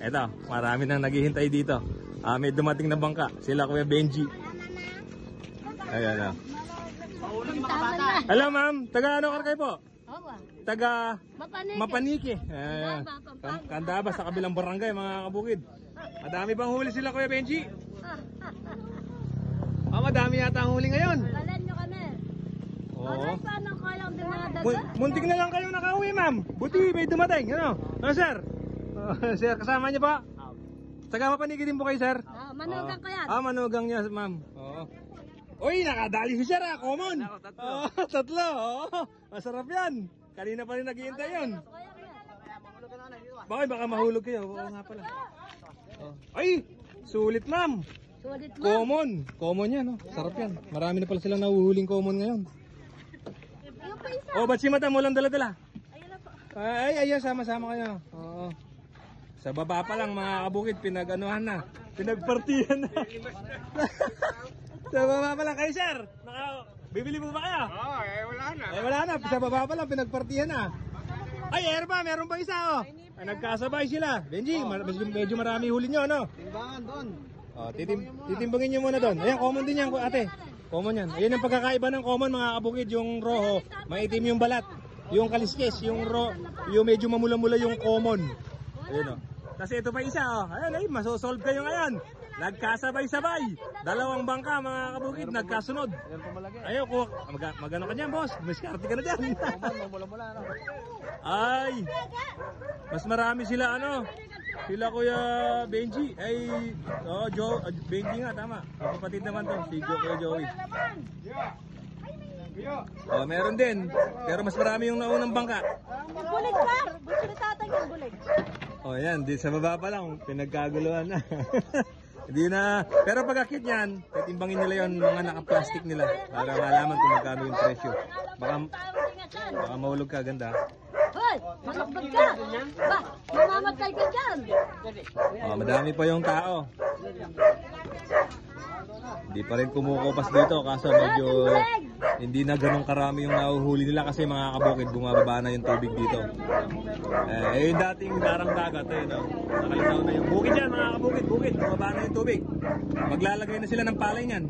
Eto, marami nang naghihintay dito. May dumating na bangka. Sila Kuya Benji. Ayan. Hello ma'am, taga ano kayo po? Taga Mapaniki. Kandaba sa kabilang barangay mga kabukid. Madami bang huli sila Kuya Benji? Madami yata ang huli ngayon. Balan nyo kami. Oo. Paano kayang din mga dagat? Muntik na lang kayo nakauwi ma'am. Buti may dumating. Ano sir? Sir, kasama niyo ba? Taga Mapaniki din po kayo sir? Manugang ko yan. Manugang niya ma'am. Oo. Uy, nakadali si sir common. Tatlo. Masarap yan. Kanina pa rin naghihintay yun. Baka mahulog kayo. Oo nga pala. Ay, sulit ma'am. Common. Common yan. Sarap yan. Marami na pala silang nahuhuling common ngayon. Ba't si madam walang dala-dala? Ay, sama-sama kayo. Oo. Sa baba pa lang mga kabukid, pinag-anuhan na. Pinagpartihan na. Sa baba pa lang kayo, sir. Bibili mo ba kayo? Wala na. Sa baba pa lang, pinagpartihan na. Ay, Erba, meron pa isa, nagkasabay sila. Benji, medyo marami huli nyo, ano? Timbangan doon. Titimbangin nyo muna doon. Ayan, common din yan, ate. Common yan. Ayan ang pagkakaiba ng common, mga kabukid. Yung roho, maitim yung balat. Yung kaliskes, yung medyo mamula-mula yung common. Ayun, Kasi ito pa isa, Ayan, masosolve kayo ngayon. Nagkasabay-sabay. Dalawang bangka mga kabukid, nagkasunod. Ayaw ko, magano ka dyan boss? Miskarte ka na dyan. Ay, mas marami sila sila Kuya Benji. Benji nga, tama. Kapatid naman to, si Kuya Joey. Meron din. Pero mas marami yung naunang bangka. Bulig par! Gusto ni tatay yung bulig. Yan, di sa baba pa lang, pinagkaguluhan na. Hindi na. Pero pag akit niyan, titimbangin nila yon mga naka-plastic nila para malaman kung magkano yung presyo. Baka mahulog ka, ganda. Hoy, malakbag ka! Ba, mamamatay ka dyan! Madami pa yung tao. Hindi pa rin kumukupas dito kaso medyo hindi na ganun karami yung nahuhuli nila kasi mga kabukid bumababa na yung tubig dito. Yung dating darang dagat nakalisaw na yung bukid yan mga kabukid, bumaba na yung tubig. Maglalagay na sila ng palay niyan.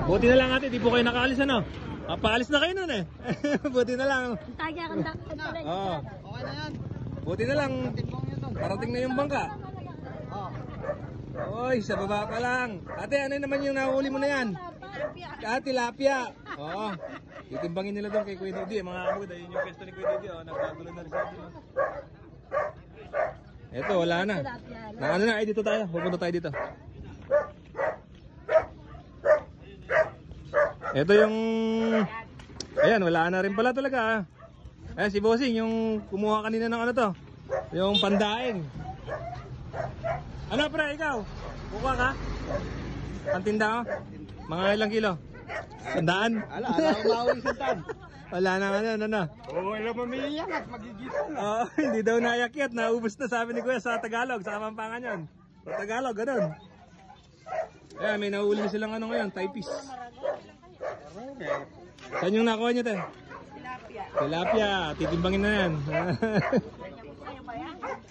Buti na lang ate, di po kayo nakaalis paalis na kayo nun Buti na lang. Okay na yan. Buti na lang parating na yung bangka. Oy, sa baba pa lang. Ate, ano naman yung nahuli mo na yan? Tilapia. Titimbangin nila doon kay Kuya Didi. Mga kabukid, ayun yung pwesto ni Kuya Didi. Nagkagulo na rin siya. Eto, wala na. Ay dito tayo. Pupunta tayo dito. Ito yung... Ayan, wala na rin pala talaga. Si Bossing, yung kumuha kanina ng yung pandaing. Ano pre, ikaw? Kukuha ka? Ang tinda Mga ilang kilo? 100? Wala na Wala mamiliyan at magigitan na. Hindi daw naayakyat, naubos na sabi ni Kuya sa Tagalog, sa Kapampangan yun. Sa Tagalog, ganun. Ayan, may nahuli silang ngayon, typist. Saan yung nakuha nyo tayo? Tilapia, titimbangin na yan.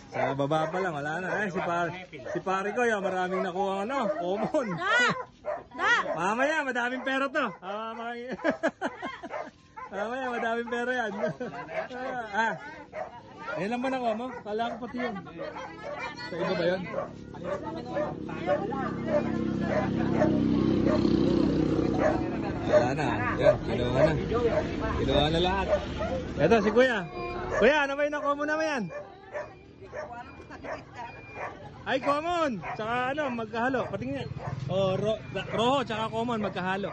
Sa baba pa lang, wala na. Si pare ko, maraming nakuha common. Mamaya, madaming pera to. Mamaya, madaming pera yan. Ayan lang ba nakuha mo? Kala ko pati yun. Sa iba ba yun? Wala na. Yan, kinuha na. Kinuha na lahat. Ito, si Kuya. Kuya, ano ba yung nakuha mo naman yan? Ay, common. Tsaka magkahalo. Patingin. Roho tsaka common magkahalo.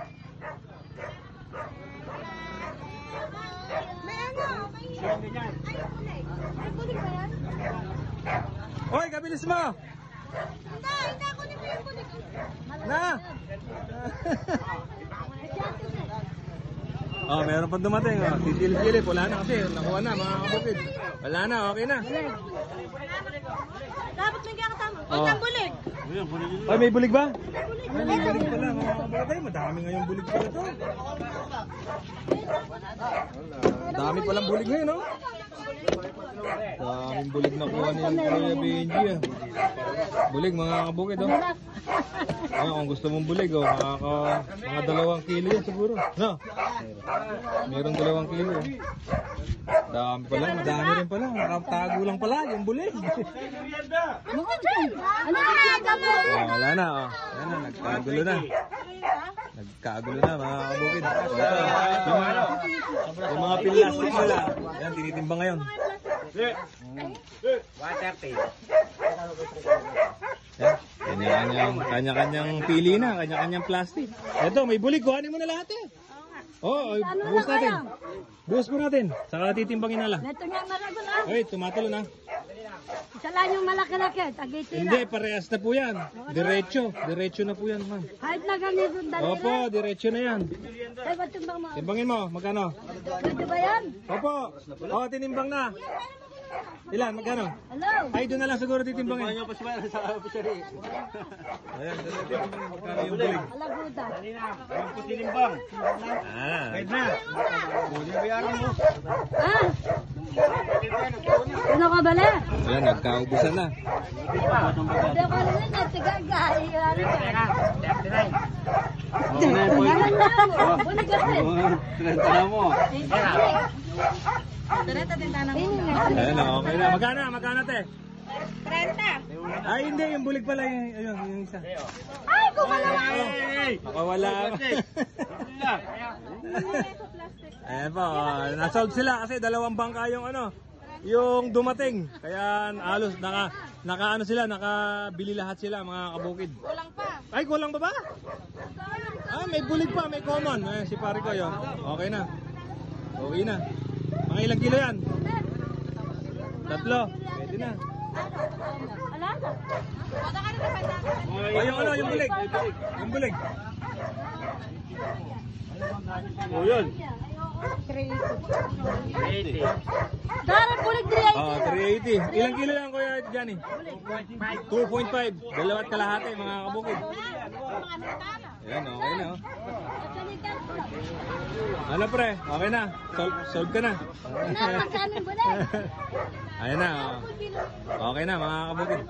May Ay, bulig ba yan? Hoy, kabilis mo. Hindi, kunin mo yung bulig. Meron pa dumating. Sisilip-silip. Wala na kasi. Nakuha na mga kabukid. Wala na, okay na. Dapat may kakatama. Huwag ng bulig. Ay, may bulig ba? May bulig pala mga kabukid. Madami ngayong bulig pala ito. Dami palang bulig ngayon, Daming bulig na kuha niya Kuya Benji ah. Bulig mga kabukid oh. Ayan, kung gusto mong bulig oh, mga 2 kilo yan siguro. No? Meron 2 kilo. Dami pala, madami rin pala. Nakatago lang pala yung bulig. Ano ka mo? Oh, wala na oh. Ayan na, nagkagulo na. Nagkagulo na mga kabukid. Ito, yung mga pilastik nila. Ayan, tinitimbang ngayon. 130. Yan, kanya-kanyang pili na, kanya-kanyang plastic. Ito, may bulig, kuhanin mo na lahat eh. Oo, buhos natin. Buhos po natin, saka titimbangin na lang. Ito nga marago na. Ay, tumatalo na. Isa lang yung malaki-laki. Tagiti Hindi, na. parehas na po yan. Diretso na po yan, ma'am. Kahit na ganito dali Opo, diretso na yan. Ay, ba't tumbang mo? Timbangin mo, magkano? Pwede ba yan? Opo, tinimbang na. Ilan, magkano? Hello? Ay, doon na lang siguro titimbangin. Ayan, titimbangin, magkano yung bulig. Alaguda. Sinimbang. Ah, Pwede na. Bayaran mo. Ah? Ano ka bala? ayan, nagkaubusan na. Hindi ko alam na, tigaga. Ano ka? 39. Ganun na mo. Bunig kasi. Tara mo. Ini nga. Ayan, okay na. Magkano te? 30. Ay, hindi. Yung bulig pala. Ayun, yung isa. Ay, kumala. Makawala. Ayan po. Nasold sila kasi 2 bangka yung yung dumating. Kaya halos naka nakabili lahat sila mga kabukid. Kulang pa. Ay, kulang pa ba? Ah, may bulig pa, may common. Ay, si pare ko yun. Okay na. Okay na. Mga ilang kilo yan? 3. Pwede na. Ala? Wala ka na O, yung bulig. Yung bulig. O yun. 380. Darang bulig 380. Oh, 380. Ilang kilo yan, Kuya Johnny? 2.5. 2 kalahati, mga kabukid. Ayan, okay na. Oh. Ano pre? Okay na. Solve ka na. Magkano yung bulig? Ayan na. Oh. Okay na, mga kabukid.